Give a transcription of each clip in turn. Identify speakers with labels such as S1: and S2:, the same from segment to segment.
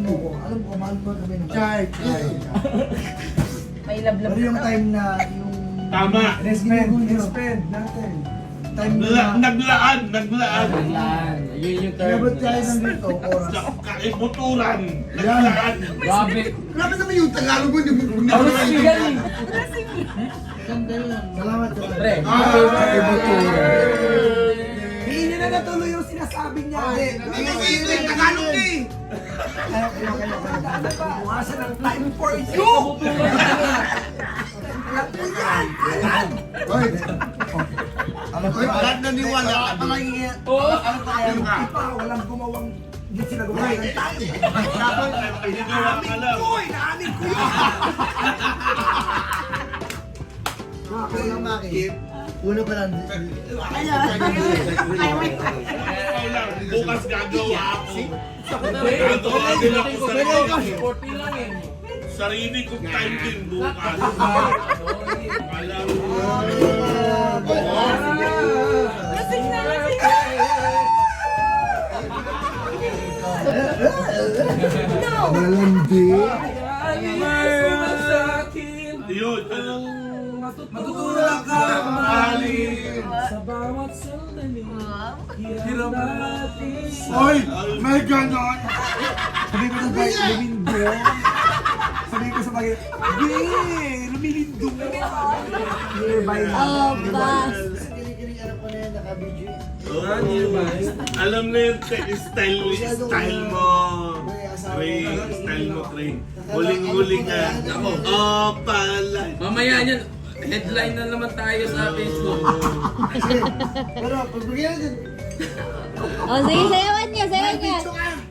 S1: Alam ko, mahal ko kami ng
S2: Chai.
S3: May lablab
S1: pero yung time na yung...
S4: Tama.
S2: Respect natin.
S1: Time na...
S4: Naglaan.
S5: Yun yung
S1: Inabot
S5: term.
S1: tayo ng dito, oras.
S4: Kaibuturan. Naglaan.
S5: Grabe.
S2: Grabe naman yung Tagalog mo, hindi mo
S5: Ako si Galing.
S1: Salamat sa
S5: Pre.
S2: Hindi niya na natuloy yung sinasabi niya.
S1: Hindi
S2: Hindi Tagalog na eh. Bukasan ng time for you. Alam ko yan.
S1: Hoy! Alam ko,
S2: Lahat naniwala ka pa lang
S5: Oo.
S2: Ano pa kaya yung ipa, walang gumawang hindi sila gumawa ng time.
S4: Hindi ko alam.
S2: Uy, naamin ko yun.
S1: Kuya Maki, una pa lang.
S4: Bukas gagawa ako. Gagawa
S5: Gagawa
S4: din ako sarili.
S5: 40 lang eh.
S4: Sarili kong time din bukas. Alam mo.
S3: Lasing na, lasing na! No!
S1: Malandi.
S4: Yun.
S2: Matutulak ka, mahalin.
S5: Sa bawat sandali.
S2: Hirap natin.
S1: Hoy! May ganon! Sabi ko sa bahay, lumindo. Sabi ko sa bahay, lumilindo mo. Nearby na.
S3: Oh, bas.
S1: Kinikinig anak ko na yan, naka-video.
S4: Alam na yung style mo. Ray, style mo, Ray. Huling-huling ka. Oh, pala.
S5: Mamaya niyan, headline na naman tayo sa Facebook.
S1: Pero, pagbigyan natin.
S3: Oh, sige, sayawan niya, sayawan niya.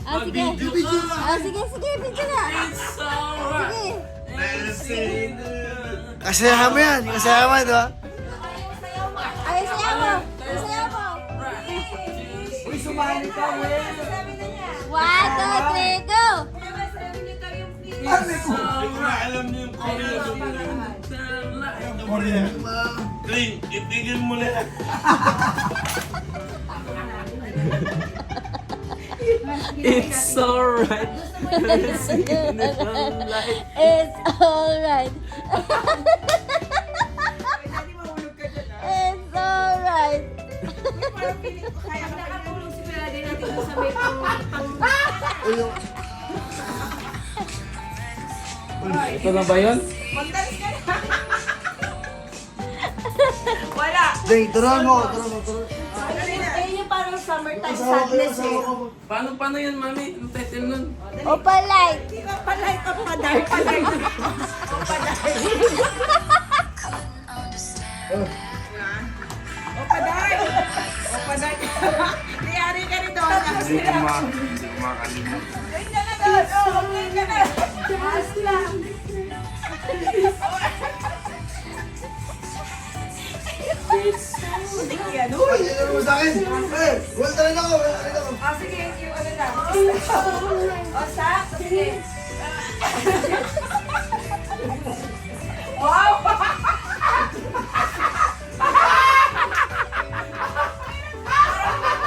S3: Oh, sige. Oh, sige, video na. Sige.
S1: Kasayahan mo yan, kasayahan mo, di ba?
S3: Ay, sayaw mo. Sayaw mo.
S2: Uy, sumali ka, we.
S3: 1, 2, 3, go!
S4: Hindi ko na alam niyo yung Korean. Ring, itigil mo na.
S5: It's alright.
S3: It's alright. It's alright.
S5: Ito na ba yun?
S3: Wala.
S1: Dahil, turuan mo, turuan.
S3: Ayun yung parang summertime sadness eh.
S5: Paano yan, mami? Ang title nun?
S3: Opalite.
S6: Palike o padark, padark. O padark. O padark. Niyari ka rin doon.
S4: Hindi ko makalimutan.
S6: Ngayon ka na doon. O, ngayon ka na. Mas lang. Putik yan.
S1: Uy, yan mo sa akin. Eh, wala talaga ako, wala talaga ako.
S6: O, sige, yung ano lang. O, sak. Sige. Wow!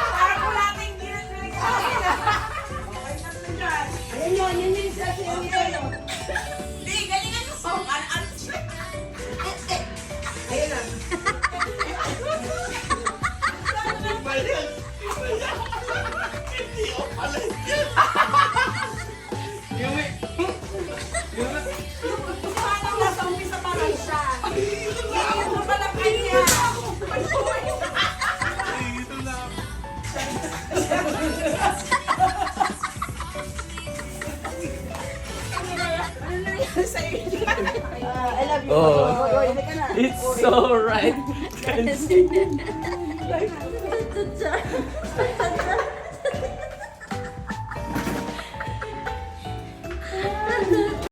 S6: Parang kulating ginagaling sa akin. Okay, tatlo dyan. Ayun yun yung sa siniyo. Hindi, galingan mo. Ayun na.
S4: Hindi ko pala yan.
S6: Parang nasa umpisa pa lang siya. Ayun mo pala kanya.
S4: Ito na.
S6: Ano nangyari sa'yo?
S3: I love you.
S5: Oh.
S6: Oy, hindi ka na.
S5: It's alright.
S3: It's